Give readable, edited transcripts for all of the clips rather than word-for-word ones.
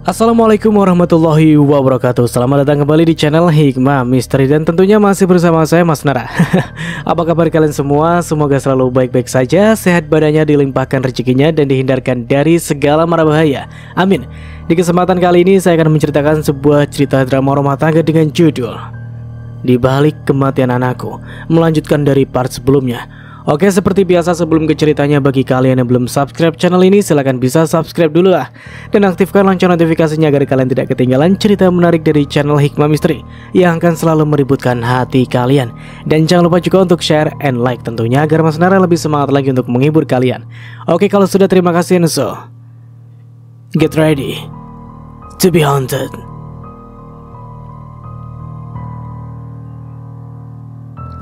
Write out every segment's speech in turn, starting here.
Assalamualaikum warahmatullahi wabarakatuh. Selamat datang kembali di channel Hikmah Misteri. Dan tentunya masih bersama saya Mas Nara. Apa kabar kalian semua? Semoga selalu baik-baik saja, sehat badannya, dilimpahkan rezekinya, dan dihindarkan dari segala mara bahaya. Amin. Di kesempatan kali ini saya akan menceritakan sebuah cerita drama rumah tangga dengan judul Di Balik Kematian Anakku, melanjutkan dari part sebelumnya. Oke, seperti biasa sebelum ke ceritanya, bagi kalian yang belum subscribe channel ini, silahkan bisa subscribe dulu lah. Dan aktifkan lonceng notifikasinya agar kalian tidak ketinggalan cerita menarik dari channel Hikmah Misteri yang akan selalu meributkan hati kalian. Dan jangan lupa juga untuk share and like tentunya, agar Mas Nara lebih semangat lagi untuk menghibur kalian. Oke, kalau sudah, terima kasih. So, get ready to be haunted.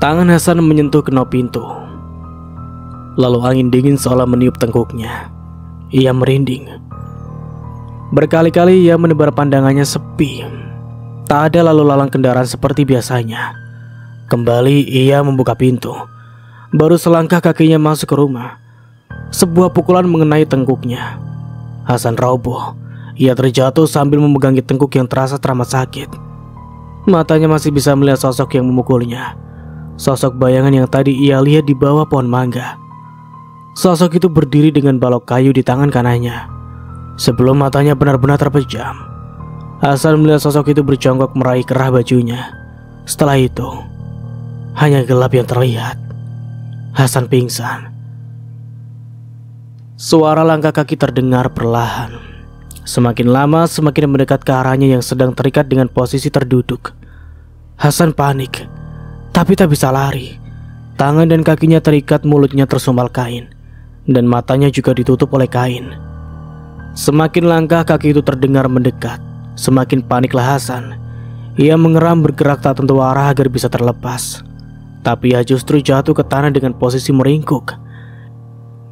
Tangan Hasan menyentuh knop pintu. Lalu angin dingin seolah meniup tengkuknya. Ia merinding. Berkali-kali ia menebar pandangannya sepi. Tak ada lalu lalang kendaraan seperti biasanya. Kembali ia membuka pintu. Baru selangkah kakinya masuk ke rumah, sebuah pukulan mengenai tengkuknya. Hasan roboh. Ia terjatuh sambil memegangi tengkuk yang terasa teramat sakit. Matanya masih bisa melihat sosok yang memukulnya. Sosok bayangan yang tadi ia lihat di bawah pohon mangga. Sosok itu berdiri dengan balok kayu di tangan kanannya. Sebelum matanya benar-benar terpejam, Hasan melihat sosok itu berjongkok meraih kerah bajunya. Setelah itu, hanya gelap yang terlihat. Hasan pingsan. Suara langkah kaki terdengar perlahan. Semakin lama semakin mendekat ke arahnya yang sedang terikat dengan posisi terduduk. Hasan panik, tapi tak bisa lari. Tangan dan kakinya terikat, mulutnya tersumpal kain, dan matanya juga ditutup oleh kain. Semakin langkah kaki itu terdengar mendekat, semakin paniklah Hasan. Ia mengeram bergerak tak tentu arah agar bisa terlepas. Tapi ia justru jatuh ke tanah dengan posisi meringkuk.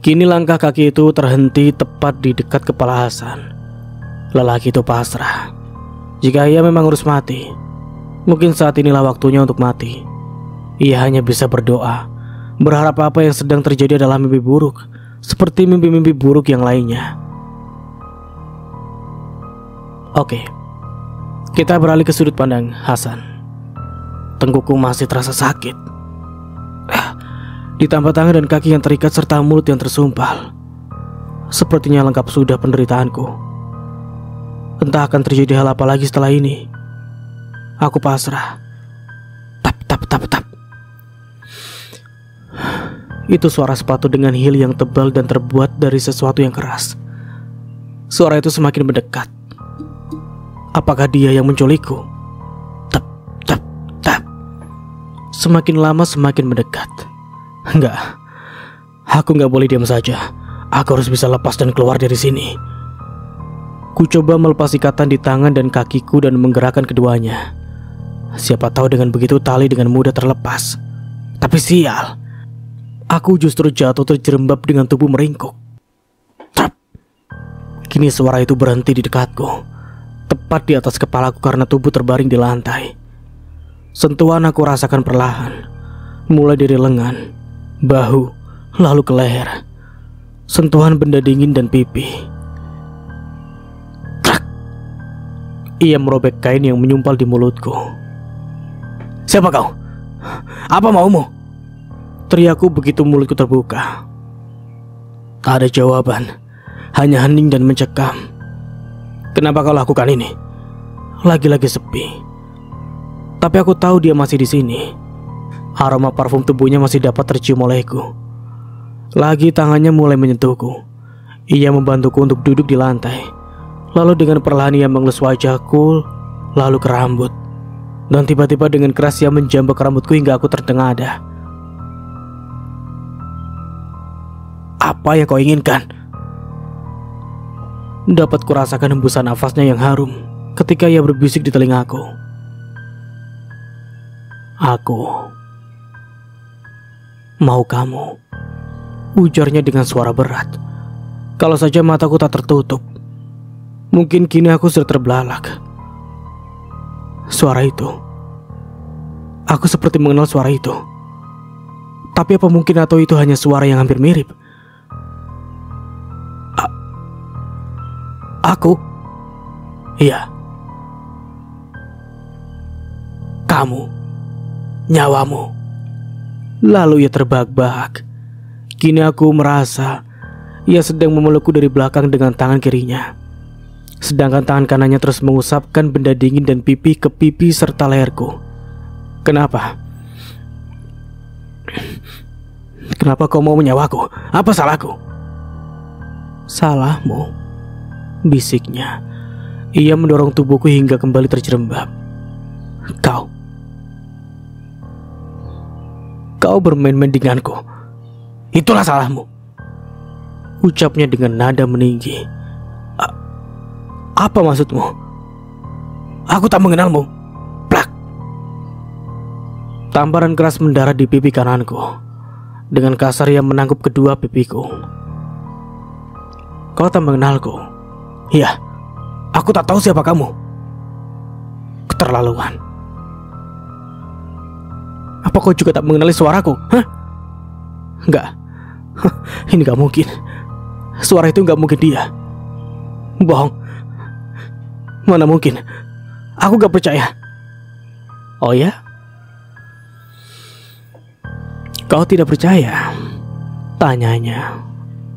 Kini langkah kaki itu terhenti tepat di dekat kepala Hasan. Lelaki itu pasrah. Jika ia memang harus mati, mungkin saat inilah waktunya untuk mati. Ia hanya bisa berdoa, berharap apa yang sedang terjadi adalah mimpi buruk, seperti mimpi-mimpi buruk yang lainnya. Oke, kita beralih ke sudut pandang Hasan. Tengkukku masih terasa sakit. Ditambah tangan dan kaki yang terikat serta mulut yang tersumpal. Sepertinya lengkap sudah penderitaanku. Entah akan terjadi hal apa lagi setelah ini. Aku pasrah. Tap. Itu suara sepatu dengan heel yang tebal dan terbuat dari sesuatu yang keras. Suara itu semakin mendekat. Apakah dia yang menculikku? Tap. Semakin lama semakin mendekat. Enggak, aku nggak boleh diam saja. Aku harus bisa lepas dan keluar dari sini. Ku coba melepas ikatan di tangan dan kakiku dan menggerakkan keduanya. Siapa tahu dengan begitu tali dengan mudah terlepas. Tapi sial, aku justru jatuh terjerembab dengan tubuh meringkuk. Trap. Kini suara itu berhenti di dekatku, tepat di atas kepalaku karena tubuh terbaring di lantai. Sentuhan aku rasakan perlahan, mulai dari lengan, bahu, lalu ke leher. Sentuhan benda dingin dan pipi. Krak. Ia merobek kain yang menyumpal di mulutku. Siapa kau? Apa maumu? Teriakku begitu mulutku terbuka. Tak ada jawaban, hanya hening dan mencekam. Kenapa kau lakukan ini? Lagi-lagi sepi. Tapi aku tahu dia masih di sini. Aroma parfum tubuhnya masih dapat tercium olehku. Lagi tangannya mulai menyentuhku. Ia membantuku untuk duduk di lantai. Lalu dengan perlahan ia mengelus wajahku, lalu ke rambut. Dan tiba-tiba dengan keras ia menjambak rambutku hingga aku tertengadah. Apa yang kau inginkan? Dapat kurasakan hembusan nafasnya yang harum ketika ia berbisik di telingaku. Aku mau kamu, ujarnya dengan suara berat. Kalau saja mataku tak tertutup, mungkin kini aku sudah terbelalak. Suara itu, aku seperti mengenal suara itu. Tapi apa mungkin atau itu hanya suara yang hampir mirip? Aku Iya. Kamu, nyawamu. Lalu ia terbahak-bahak. Kini aku merasa ia sedang memelukku dari belakang dengan tangan kirinya, sedangkan tangan kanannya terus mengusapkan benda dingin dan pipi ke pipi serta leherku. Kenapa? Kenapa kau mau menyawaku? Apa salahku? Salahmu, bisiknya. Ia mendorong tubuhku hingga kembali terjerembab. Kau bermain-main denganku. Itulah salahmu, ucapnya dengan nada meninggi. Apa maksudmu? Aku tak mengenalmu. Plak. Tamparan keras mendarat di pipi kananku. Dengan kasar ia menangkup kedua pipiku. Kau tak mengenalku? Iya. Aku tak tahu siapa kamu. Keterlaluan. Apa kau juga tak mengenali suaraku? Hah? Enggak. Ini gak mungkin. Suara itu gak mungkin dia. Bohong. Mana mungkin. Aku gak percaya. Oh ya? Kau tidak percaya? Tanyanya.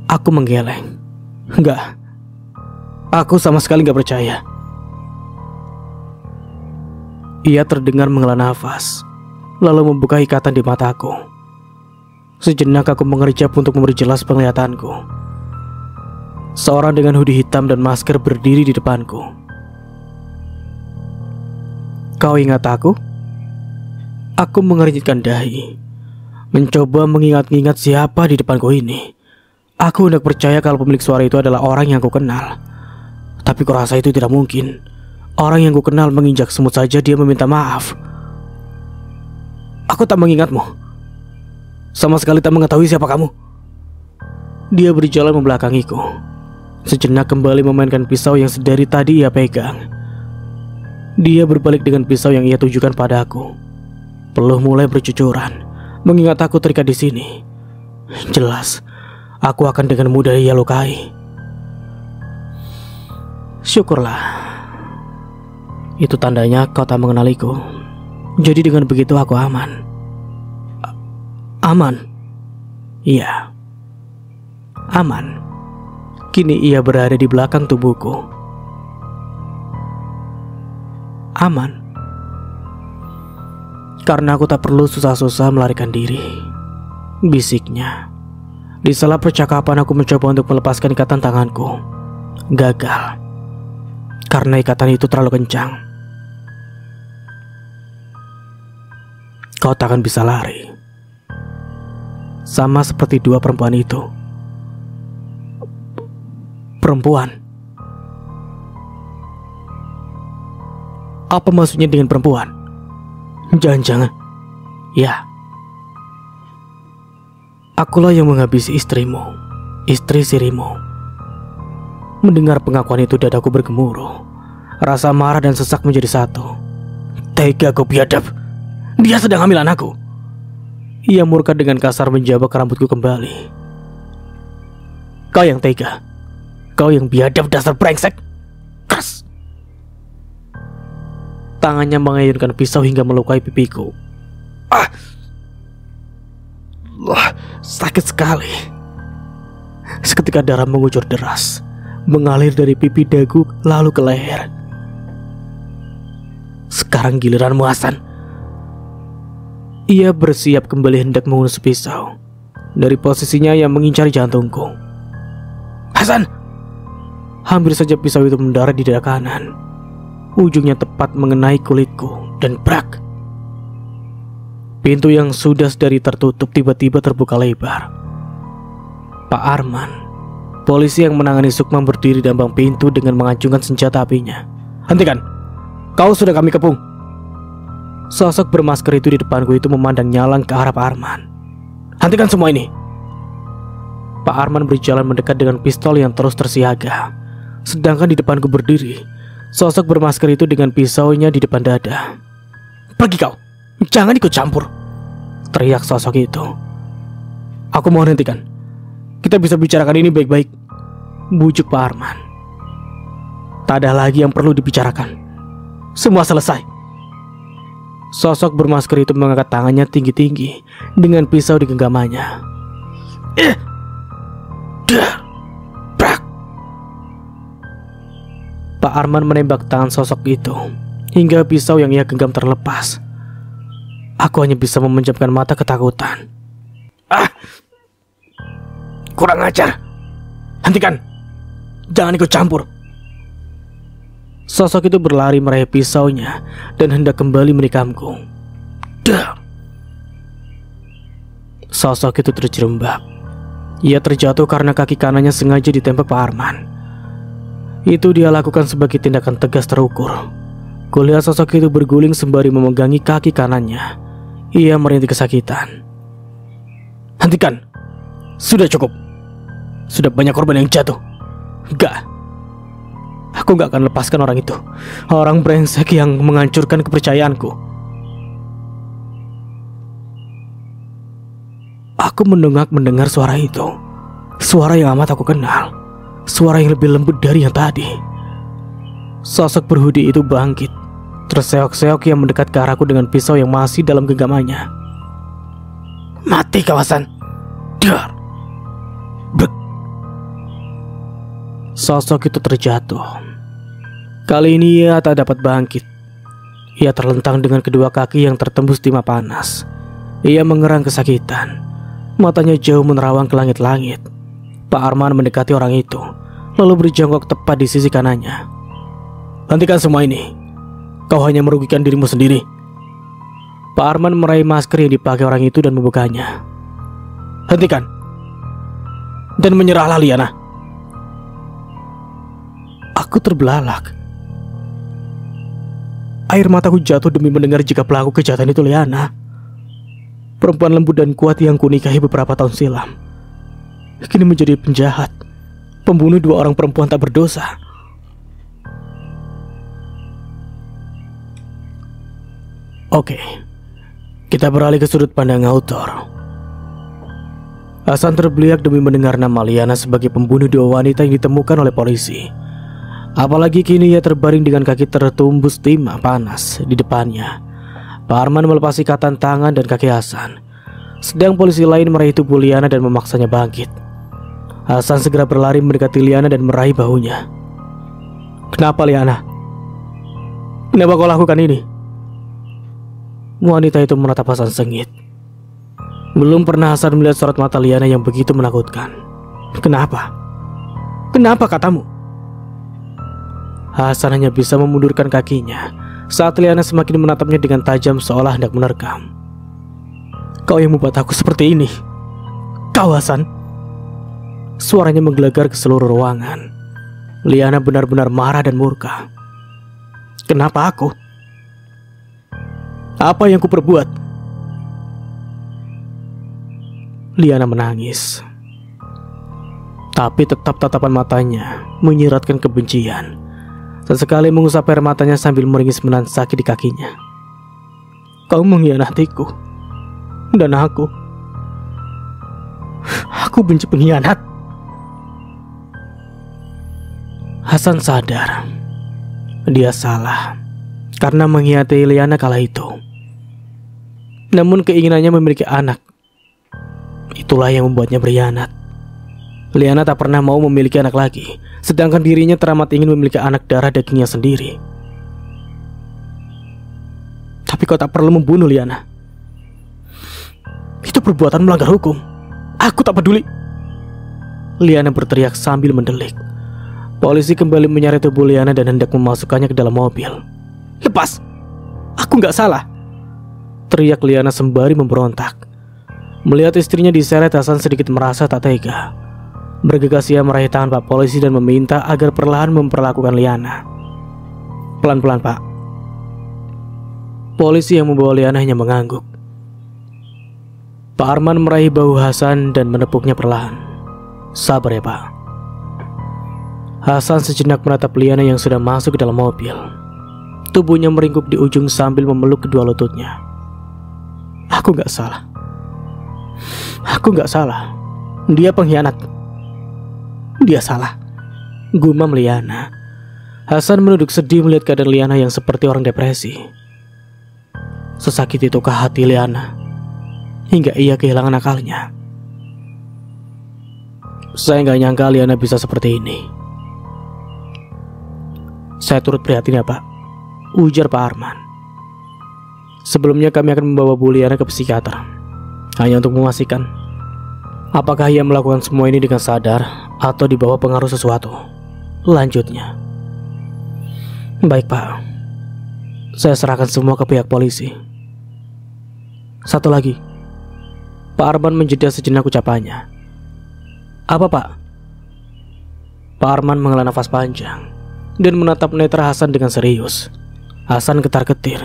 Aku menggeleng. Enggak. Aku sama sekali gak percaya. Ia terdengar menghela nafas, lalu membuka ikatan di mataku. Sejenak aku mengerjap untuk memberi jelas penglihatanku. Seorang dengan hoodie hitam dan masker berdiri di depanku. Kau ingat aku? Aku mengernyitkan dahi, mencoba mengingat-ingat siapa di depanku ini. Aku hendak percaya kalau pemilik suara itu adalah orang yang aku kenal. Tapi kurasa itu tidak mungkin. Orang yang ku kenal menginjak semut saja dia meminta maaf. Aku tak mengingatmu. Sama sekali tak mengetahui siapa kamu. Dia berjalan membelakangiku. Sejenak kembali memainkan pisau yang sedari tadi ia pegang. Dia berbalik dengan pisau yang ia tujukan padaku. Peluh mulai bercucuran, mengingat aku terikat di sini. Jelas, aku akan dengan mudah ia lukai. Syukurlah. Itu tandanya kau tak mengenaliku. Jadi dengan begitu aku aman. Aman? Iya, aman. Kini ia berada di belakang tubuhku. Aman. Karena aku tak perlu susah-susah melarikan diri, bisiknya. Di sela percakapan aku mencoba untuk melepaskan ikatan tanganku. Gagal. Karena ikatan itu terlalu kencang. Kau tak akan bisa lari. Sama seperti dua perempuan itu. Perempuan? Apa maksudnya dengan perempuan? Jangan-jangan. Ya. Akulah yang menghabisi istrimu, istri sirimu. Mendengar pengakuan itu dadaku bergemuruh. Rasa marah dan sesak menjadi satu. Tega kau biadab. Dia sedang hamil anakku. Ia murka dengan kasar menjabak rambutku kembali. Kau yang tega. Kau yang biadab, dasar brengsek. Keras. Tangannya mengayunkan pisau hingga melukai pipiku. Sakit sekali. Seketika darah mengucur deras, mengalir dari pipi, dagu, lalu ke leher. Sekarang giliranmu, Hasan. Ia bersiap kembali hendak menghunus pisau. Dari posisinya yang mengincar jantungku. Hasan! Hampir saja pisau itu mendarat di dada kanan. Ujungnya tepat mengenai kulitku dan brak. Pintu yang sudah sedari tertutup tiba-tiba terbuka lebar. Pak Arman, polisi yang menangani Sukma, berdiri di ambang pintu dengan mengacungkan senjata apinya. Hentikan! Kau sudah kami kepung. Sosok bermasker itu di depanku itu memandang nyalang ke arah Pak Arman. Hentikan semua ini! Pak Arman berjalan mendekat dengan pistol yang terus tersiaga. Sedangkan di depanku berdiri sosok bermasker itu dengan pisaunya di depan dada. Pergi kau! Jangan ikut campur! Teriak sosok itu. Aku mohon hentikan. Kita bisa bicarakan ini baik-baik, bujuk Pak Arman. Tak ada lagi yang perlu dibicarakan. Semua selesai. Sosok bermasker itu mengangkat tangannya tinggi-tinggi dengan pisau di genggamannya. Pak Arman menembak tangan sosok itu hingga pisau yang ia genggam terlepas. Aku hanya bisa memejamkan mata ketakutan. Kurang ajar. Hentikan. Jangan ikut campur. Sosok itu berlari meraih pisaunya dan hendak kembali menikamku. Sosok itu terjerembab. Ia terjatuh karena kaki kanannya sengaja ditembak Pak Arman. Itu dia lakukan sebagai tindakan tegas terukur. Kulihat sosok itu berguling sembari memegangi kaki kanannya. Ia merintih kesakitan. Hentikan. Sudah cukup. Sudah banyak korban yang jatuh. Enggak. Aku gak akan lepaskan orang itu. Orang brengsek yang menghancurkan kepercayaanku. Aku mendengar suara itu. Suara yang amat aku kenal. Suara yang lebih lembut dari yang tadi. Sosok berhoodie itu bangkit. Terseok-seok yang mendekat ke arahku dengan pisau yang masih dalam genggamannya. Mati kawasan. Dar. Bek. Sosok itu terjatuh. Kali ini ia tak dapat bangkit. Ia terlentang dengan kedua kaki yang tertembus timah panas. Ia mengerang kesakitan. Matanya jauh menerawang ke langit-langit. Pak Arman mendekati orang itu, lalu berjongkok tepat di sisi kanannya. Hentikan semua ini. Kau hanya merugikan dirimu sendiri. Pak Arman meraih masker yang dipakai orang itu dan membukanya. Hentikan. Dan menyerahlah Liana. Aku terbelalak. Air mataku jatuh demi mendengar jika pelaku kejahatan itu Liana. Perempuan lembut dan kuat yang kunikahi beberapa tahun silam kini menjadi penjahat, pembunuh 2 orang perempuan tak berdosa. Oke, kita beralih ke sudut pandang autor. Hasan terbeliak demi mendengar nama Liana sebagai pembunuh 2 wanita yang ditemukan oleh polisi. Apalagi kini ia terbaring dengan kaki tertumbus timah panas di depannya. Pak Arman melepasi ikatan tangan dan kaki Hasan, sedang polisi lain meraih tubuh Liana dan memaksanya bangkit. Hasan segera berlari mendekati Liana dan meraih bahunya. Kenapa Liana? Kenapa kau lakukan ini? Wanita itu menatap Hasan sengit. Belum pernah Hasan melihat sorot mata Liana yang begitu menakutkan. Kenapa? Kenapa katamu? Hasan hanya bisa memundurkan kakinya saat Liana semakin menatapnya dengan tajam seolah hendak menerkam. Kau yang membuat aku seperti ini. Kau Hasan. Suaranya menggelegar ke seluruh ruangan. Liana benar-benar marah dan murka. Kenapa aku? Apa yang kuperbuat? Liana menangis. Tapi tetap tatapan matanya menyiratkan kebencian. Sesekali mengusap air matanya sambil meringis menahan sakit di kakinya. Kau mengkhianatiku. Dan aku benci pengkhianat. Hasan sadar dia salah karena mengkhianati Liana kala itu. Namun keinginannya memiliki anak, itulah yang membuatnya berkhianat. Liana tak pernah mau memiliki anak lagi, sedangkan dirinya teramat ingin memiliki anak darah dagingnya sendiri. Tapi kau tak perlu membunuh Liana. Itu perbuatan melanggar hukum. Aku tak peduli. Liana berteriak sambil mendelik. Polisi kembali menyeret tubuh Liana dan hendak memasukkannya ke dalam mobil. Lepas! Aku gak salah! Teriak Liana sembari memberontak. Melihat istrinya diseret, Hasan sedikit merasa tak tega. Bergegas ia meraih tangan Pak Polisi dan meminta agar perlahan memperlakukan Liana. Pelan-pelan Pak. Polisi yang membawa Liana hanya mengangguk. Pak Arman meraih bahu Hasan dan menepuknya perlahan. Sabar ya Pak. Hasan sejenak menatap Liana yang sudah masuk ke dalam mobil. Tubuhnya meringkuk di ujung sambil memeluk kedua lututnya. Aku gak salah. Aku gak salah. Dia pengkhianat. Dia salah. Gumam Liana. Hasan menunduk sedih melihat keadaan Liana yang seperti orang depresi. Sesakit itukah hati Liana hingga ia kehilangan akalnya? Saya nggak nyangka Liana bisa seperti ini. Saya turut prihatin ya Pak, ujar Pak Arman. Sebelumnya kami akan membawa Bu Liana ke psikiater, hanya untuk memastikan apakah ia melakukan semua ini dengan sadar atau di bawah pengaruh sesuatu. Lanjutnya, baik Pak, saya serahkan semua ke pihak polisi. Satu lagi, Pak Arman menjeda sejenak ucapannya. Apa Pak? Pak Arman menghela nafas panjang dan menatap netra Hasan dengan serius. Hasan ketar-ketir.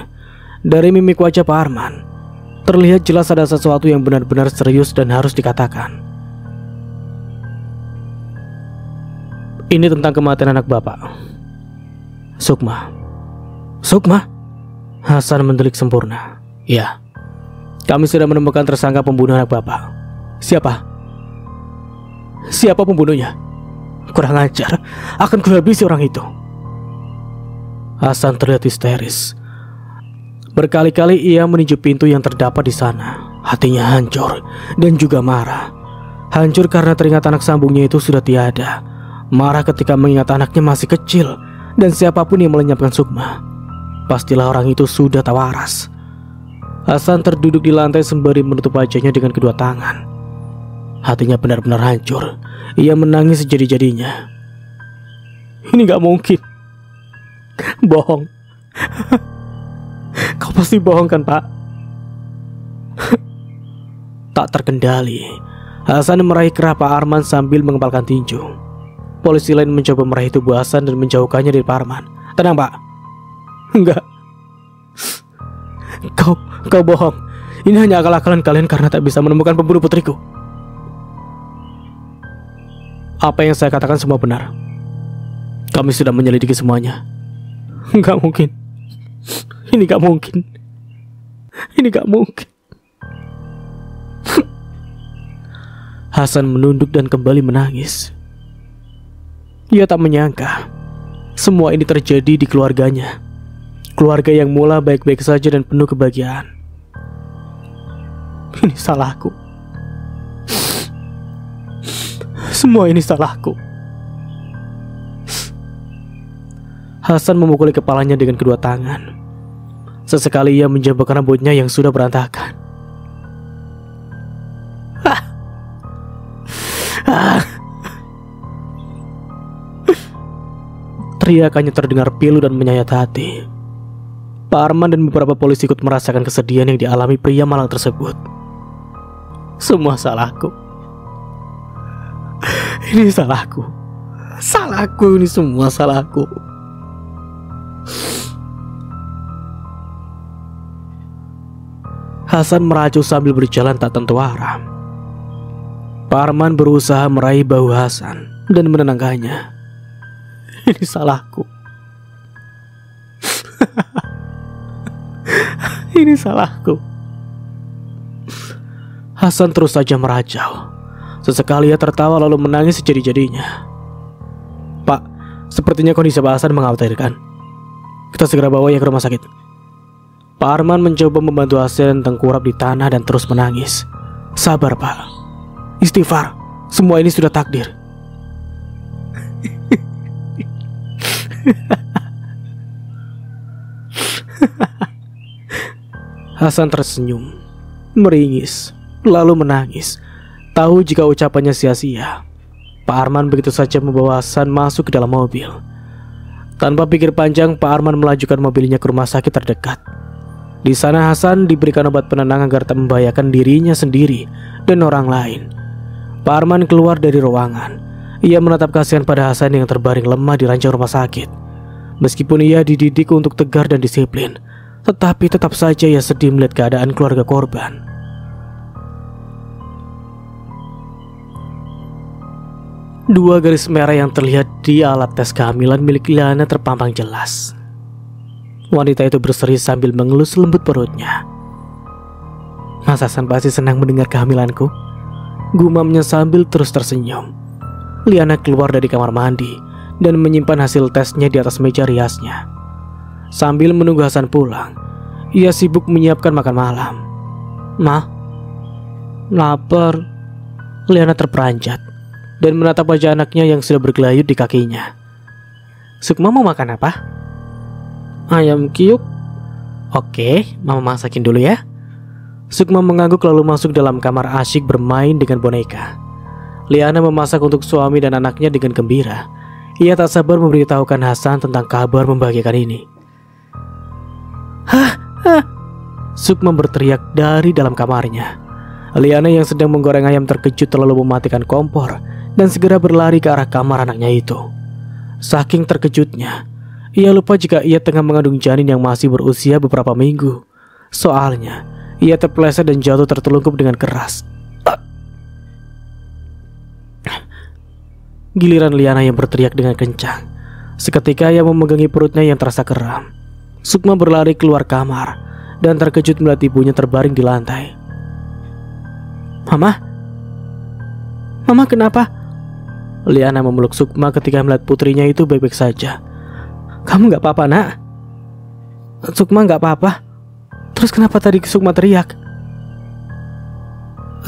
Dari mimik wajah Pak Arman terlihat jelas ada sesuatu yang benar-benar serius dan harus dikatakan. Ini tentang kematian anak Bapak, Sukma. Sukma? Hasan mendelik sempurna. Ya, kami sudah menemukan tersangka pembunuh anak Bapak. Siapa? Siapa pembunuhnya? Kurang ajar, akan kuhabisi orang itu. Hasan terlihat histeris. Berkali-kali ia menuju pintu yang terdapat di sana. Hatinya hancur dan juga marah. Hancur karena teringat anak sambungnya itu sudah tiada. Marah ketika mengingat anaknya masih kecil. Dan siapapun yang melenyapkan Sukma, pastilah orang itu sudah tak waras. Hasan terduduk di lantai sembari menutup wajahnya dengan kedua tangan. Hatinya benar-benar hancur. Ia menangis sejadi-jadinya. Ini gak mungkin. Bohong. Kau pasti bohong kan Pak? Tak terkendali, Hasan meraih kerah Pak Arman sambil mengepalkan tinju. Polisi lain mencoba meraih tubuh Hasan dan menjauhkannya dari Pak Arman. Tenang Pak. Enggak. Kau bohong. Ini hanya akal-akalan kalian karena tak bisa menemukan pembunuh putriku. Apa yang saya katakan semua benar. Kami sudah menyelidiki semuanya. Enggak mungkin. Ini gak mungkin. Ini gak mungkin. Hasan menunduk dan kembali menangis. Ia tak menyangka semua ini terjadi di keluarganya. Keluarga yang mula baik-baik saja dan penuh kebahagiaan. Ini salahku. Semua ini salahku. Hasan memukuli kepalanya dengan kedua tangan. Sesekali ia menjambakkan rambutnya yang sudah berantakan. Teriakannya terdengar pilu dan menyayat hati. Pak Arman dan beberapa polisi ikut merasakan kesedihan yang dialami pria malang tersebut. Semua salahku. Ini salahku. Salahku, ini semua salahku. Hasan meracu sambil berjalan tak tentu arah. Pak Arman berusaha meraih bahu Hasan dan menenangkannya. Ini salahku. Ini salahku. Hasan terus saja merajau. Sesekali ia tertawa lalu menangis sejadi-jadinya. Pak, sepertinya kondisi Pak Hasan mengkhawatirkan. Kita segera bawa ia ke rumah sakit. Pak Arman mencoba membantu Hasan tengkurap di tanah dan terus menangis. Sabar Pak. Istighfar. Semua ini sudah takdir. Hasan tersenyum, meringis, lalu menangis. Tahu jika ucapannya sia-sia. Pak Arman begitu saja membawa Hasan masuk ke dalam mobil. Tanpa pikir panjang, Pak Arman melajukan mobilnya ke rumah sakit terdekat. Di sana Hasan diberikan obat penenang agar tak membahayakan dirinya sendiri dan orang lain. Pak Arman keluar dari ruangan. Ia menatap kasihan pada Hasan yang terbaring lemah di ranjang rumah sakit. Meskipun ia dididik untuk tegar dan disiplin, tetapi tetap saja ia sedih melihat keadaan keluarga korban. Dua garis merah yang terlihat di alat tes kehamilan milik Liana terpampang jelas. Wanita itu berseri sambil mengelus lembut perutnya. Mas Hasan pasti senang mendengar kehamilanku, gumamnya sambil terus tersenyum. Liana keluar dari kamar mandi dan menyimpan hasil tesnya di atas meja riasnya. Sambil menunggu Hasan pulang, ia sibuk menyiapkan makan malam. "Ma, lapar." Liana terperanjat dan menatap wajah anaknya yang sudah bergelayut di kakinya. "Sukma mau makan apa?" "Ayam kiuk." "Oke, mama masakin dulu ya." Sukma mengangguk lalu masuk dalam kamar asyik bermain dengan boneka. Liana memasak untuk suami dan anaknya dengan gembira. Ia tak sabar memberitahukan Hasan tentang kabar membahagiakan ini. "Hah? Sukma berteriak dari dalam kamarnya. Liana yang sedang menggoreng ayam terkejut lalu mematikan kompor dan segera berlari ke arah kamar anaknya itu. Saking terkejutnya, ia lupa jika ia tengah mengandung janin yang masih berusia beberapa minggu. Soalnya, ia terpeleset dan jatuh tertelungkup dengan keras. Giliran Liana yang berteriak dengan kencang. Seketika ia memegangi perutnya yang terasa kram. Sukma berlari keluar kamar dan terkejut melihat ibunya terbaring di lantai. Mama kenapa?" Liana memeluk Sukma ketika melihat putrinya itu baik-baik saja. "Kamu gak apa-apa, nak?" "Sukma gak apa-apa. Terus kenapa tadi Sukma teriak?"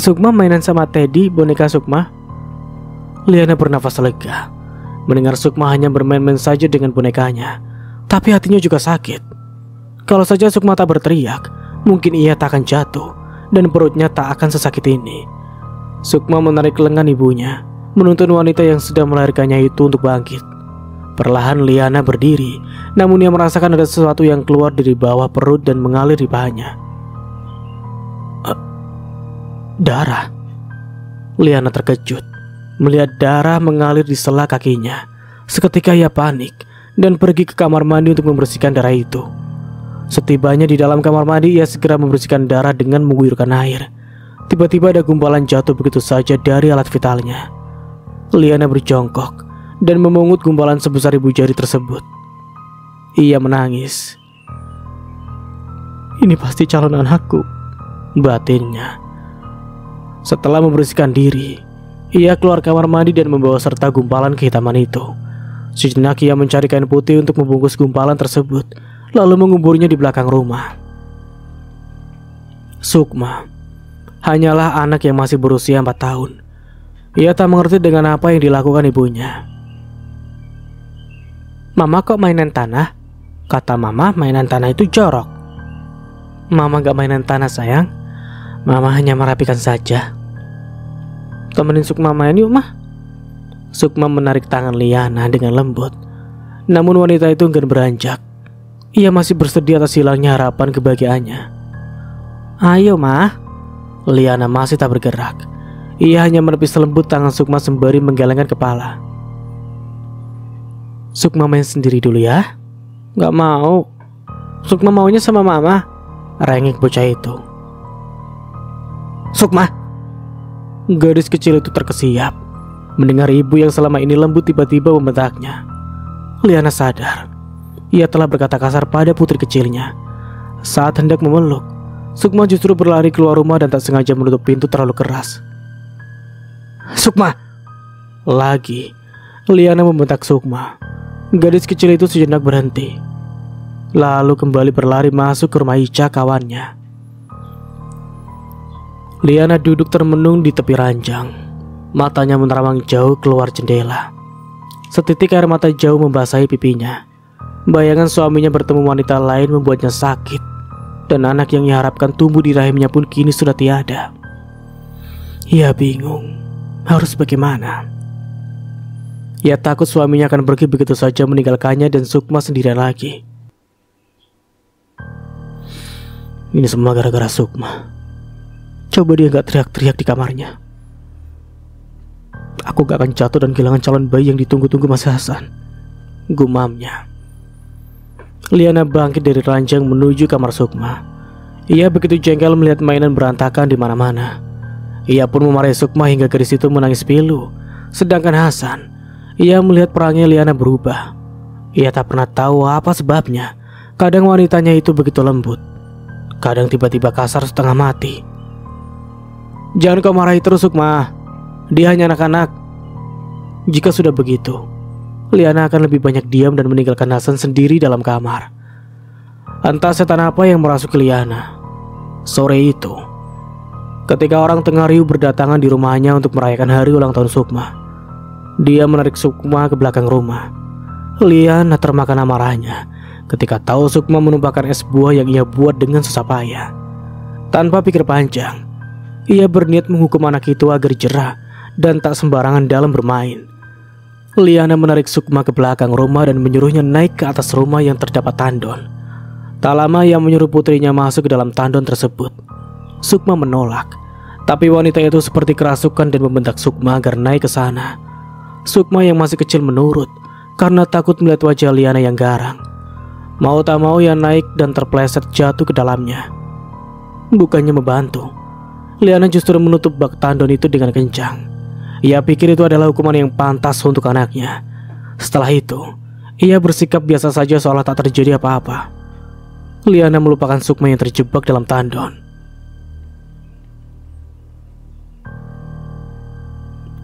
"Sukma mainan sama Teddy, boneka Sukma." Liana bernafas lega mendengar Sukma hanya bermain-main saja dengan bonekanya, tapi hatinya juga sakit. Kalau saja Sukma tak berteriak, mungkin ia tak akan jatuh dan perutnya tak akan sesakit ini. Sukma menarik lengan ibunya, menuntun wanita yang sudah melahirkannya itu untuk bangkit. Perlahan Liana berdiri, namun ia merasakan ada sesuatu yang keluar dari bawah perut dan mengalir di pahanya. Darah. Liana terkejut melihat darah mengalir di sela kakinya. Seketika ia panik dan pergi ke kamar mandi untuk membersihkan darah itu. Setibanya di dalam kamar mandi, ia segera membersihkan darah dengan mengguyurkan air. Tiba-tiba ada gumpalan jatuh begitu saja dari alat vitalnya. Liana berjongkok dan memungut gumpalan sebesar ibu jari tersebut. Ia menangis. "Ini pasti calon anakku," batinnya. Setelah membersihkan diri, ia keluar kamar mandi dan membawa serta gumpalan kehitaman itu. Sejenak ia mencari kain putih untuk membungkus gumpalan tersebut, lalu menguburnya di belakang rumah. Sukma hanyalah anak yang masih berusia 4 tahun. Ia tak mengerti dengan apa yang dilakukan ibunya. "Mama kok mainan tanah?" Kata mama mainan tanah itu jorok. "Mama gak mainan tanah sayang. Mama hanya merapikan saja." "Temenin Sukma main yuk mah." Sukma menarik tangan Liana dengan lembut. Namun wanita itu enggan beranjak. Ia masih bersedih atas hilangnya harapan kebahagiaannya. "Ayo mah." Liana masih tak bergerak. Ia hanya menepis lembut tangan Sukma sembari menggelengkan kepala. "Sukma main sendiri dulu ya." "Gak mau. Sukma maunya sama mama," rengek bocah itu. "Sukma!" Gadis kecil itu terkesiap mendengar ibu yang selama ini lembut tiba-tiba membentaknya. Liana sadar ia telah berkata kasar pada putri kecilnya. Saat hendak memeluk, Sukma justru berlari keluar rumah dan tak sengaja menutup pintu terlalu keras. "Sukma!" Lagi Liana membentak Sukma. Gadis kecil itu sejenak berhenti, lalu kembali berlari masuk ke rumah Ica kawannya. Liana duduk termenung di tepi ranjang. Matanya menerawang jauh keluar jendela. Setitik air mata jauh membasahi pipinya. Bayangan suaminya bertemu wanita lain membuatnya sakit, dan anak yang diharapkan tumbuh di rahimnya pun kini sudah tiada. Ia bingung harus bagaimana. Ia takut suaminya akan pergi begitu saja meninggalkannya dan Sukma sendirian lagi. Ini semua gara-gara Sukma. Coba dia gak teriak-teriak di kamarnya, aku gak akan jatuh dan kehilangan calon bayi yang ditunggu-tunggu Mas Hasan, gumamnya. Liana bangkit dari ranjang menuju kamar Sukma. Ia begitu jengkel melihat mainan berantakan di mana-mana. Ia pun memarahi Sukma hingga gadis itu menangis pilu. Sedangkan Hasan, ia melihat perangnya Liana berubah. Ia tak pernah tahu apa sebabnya. Kadang wanitanya itu begitu lembut, kadang tiba-tiba kasar setengah mati. Jangan kau marahi terus Sukma, dia hanya anak-anak. Jika sudah begitu, Liana akan lebih banyak diam dan meninggalkan Hasan sendiri dalam kamar. Entah setan apa yang merasuki Liana. Sore itu, ketika orang tengah riuh berdatangan di rumahnya untuk merayakan hari ulang tahun Sukma, dia menarik Sukma ke belakang rumah. Liana termakan amarahnya ketika tahu Sukma menumpahkan es buah yang ia buat dengan susah payah. Tanpa pikir panjang, ia berniat menghukum anak itu agar jerah dan tak sembarangan dalam bermain. Liana menarik Sukma ke belakang rumah dan menyuruhnya naik ke atas rumah yang terdapat tandon. Tak lama ia menyuruh putrinya masuk ke dalam tandon tersebut. Sukma menolak, tapi wanita itu seperti kerasukan dan membentak Sukma agar naik ke sana. Sukma yang masih kecil menurut karena takut melihat wajah Liana yang garang. Mau tak mau ia naik dan terpleset jatuh ke dalamnya. Bukannya membantu, Liana justru menutup bak tandon itu dengan kencang. Ia pikir itu adalah hukuman yang pantas untuk anaknya. Setelah itu, ia bersikap biasa saja seolah tak terjadi apa-apa. Liana melupakan Sukma yang terjebak dalam tandon.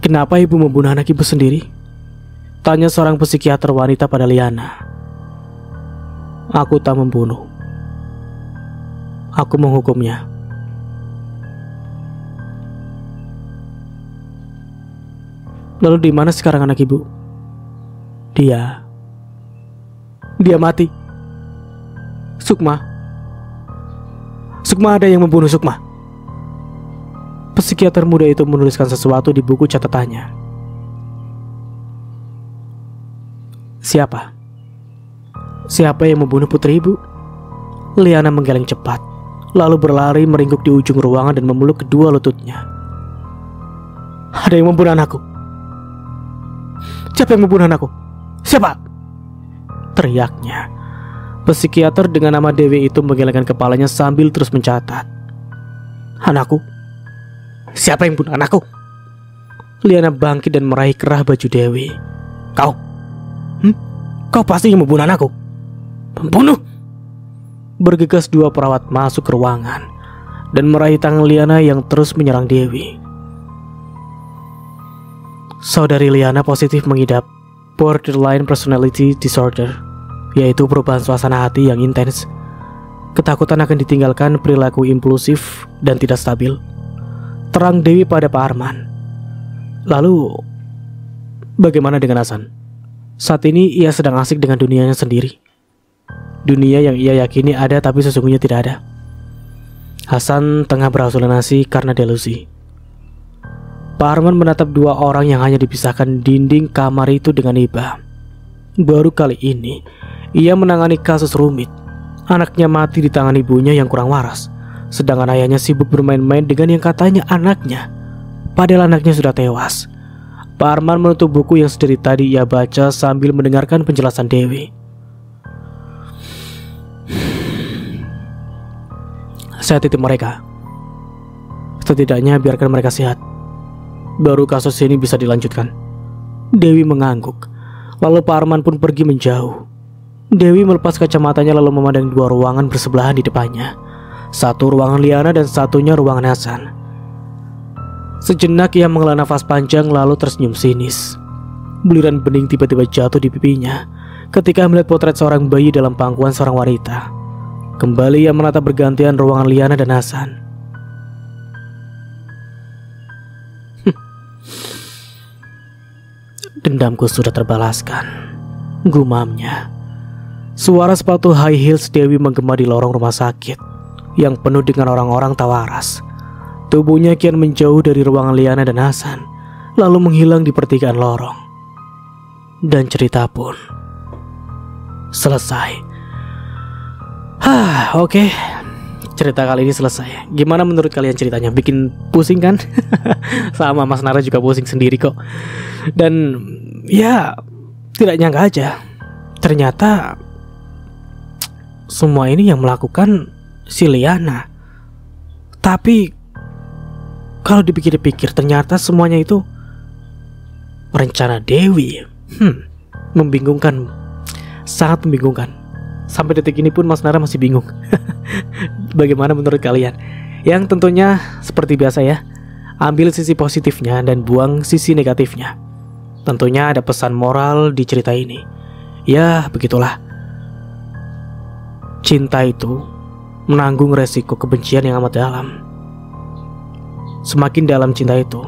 "Kenapa ibu membunuh anak ibu sendiri?" tanya seorang psikiater wanita pada Liana. "Aku tak membunuh. Aku menghukumnya." "Lalu di mana sekarang anak ibu?" Dia mati. Sukma ada yang membunuh Sukma." Psikiater muda itu menuliskan sesuatu di buku catatannya. Siapa yang membunuh putri ibu?" Liana menggeleng cepat, lalu berlari meringkuk di ujung ruangan dan memeluk kedua lututnya. "Ada yang membunuh anakku. Siapa yang membunuh anakku? Siapa?" teriaknya. Psikiater dengan nama Dewi itu menggelengkan kepalanya sambil terus mencatat. "Anakku? Siapa yang bunuh anakku?" Liana bangkit dan meraih kerah baju Dewi. Kau pasti yang membunuh anakku. Pembunuh!" Bergegas dua perawat masuk ke ruangan dan meraih tangan Liana yang terus menyerang Dewi. Saudari Liana positif mengidap borderline personality disorder, yaitu perubahan suasana hati yang intens, ketakutan akan ditinggalkan, perilaku impulsif dan tidak stabil. Terang Dewi pada Pak Arman. "Lalu, bagaimana dengan Hasan? Saat ini ia sedang asik dengan dunianya sendiri. Dunia yang ia yakini ada tapi sesungguhnya tidak ada. Hasan tengah berhalusinasi karena delusi." Pak Arman menatap dua orang yang hanya dipisahkan dinding kamar itu dengan iba. Baru kali ini ia menangani kasus rumit. Anaknya mati di tangan ibunya yang kurang waras, sedangkan ayahnya sibuk bermain-main dengan yang katanya anaknya, padahal anaknya sudah tewas. Pak Arman menutup buku yang sedari tadi ia baca sambil mendengarkan penjelasan Dewi. "Saya titip mereka. Setidaknya biarkan mereka sehat. Baru kasus ini bisa dilanjutkan." Dewi mengangguk. Lalu Pak Arman pun pergi menjauh. Dewi melepas kacamatanya lalu memandang dua ruangan bersebelahan di depannya. Satu ruangan Liana dan satunya ruangan Hasan. Sejenak ia menghela nafas panjang lalu tersenyum sinis. Buliran bening tiba-tiba jatuh di pipinya ketika melihat potret seorang bayi dalam pangkuan seorang wanita. Kembali ia menatap bergantian ruangan Liana dan Hasan. "Dendamku sudah terbalaskan," gumamnya. Suara sepatu high heels Dewi menggema di lorong rumah sakit yang penuh dengan orang-orang tak waras. Tubuhnya kian menjauh dari ruangan Liana dan Hasan, lalu menghilang di pertigaan lorong. Dan cerita pun selesai. Oke. Cerita kali ini selesai. Gimana menurut kalian ceritanya? Bikin pusing kan? Sama Mas Nara juga pusing sendiri kok. Dan ya, tidak nyangka aja, ternyata semua ini yang melakukan si Liana. Tapi kalau dipikir-pikir ternyata semuanya itu rencana Dewi. Membingungkan. Sangat membingungkan. Sampai detik ini pun Mas Nara masih bingung. Bagaimana menurut kalian? Yang tentunya seperti biasa ya, ambil sisi positifnya dan buang sisi negatifnya. Tentunya ada pesan moral di cerita ini. Ya, begitulah. Cinta itu menanggung resiko kebencian yang amat dalam. Semakin dalam cinta itu,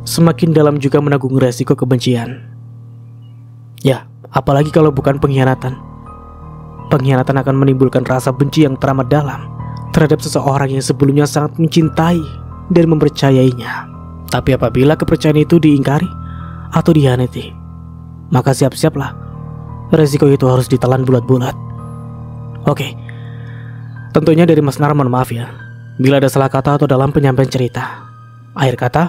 semakin dalam juga menanggung resiko kebencian. Ya, apalagi kalau bukan pengkhianatan. Pengkhianatan akan menimbulkan rasa benci yang teramat dalam terhadap seseorang yang sebelumnya sangat mencintai dan mempercayainya. Tapi apabila kepercayaan itu diingkari atau dihianati, maka siap-siaplah, resiko itu harus ditelan bulat-bulat. Oke, tentunya dari Mas Nar, mohon maaf ya bila ada salah kata atau dalam penyampaian cerita. Akhir kata,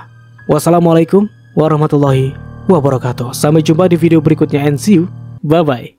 wassalamualaikum warahmatullahi wabarakatuh. Sampai jumpa di video berikutnya and see you. Bye-bye.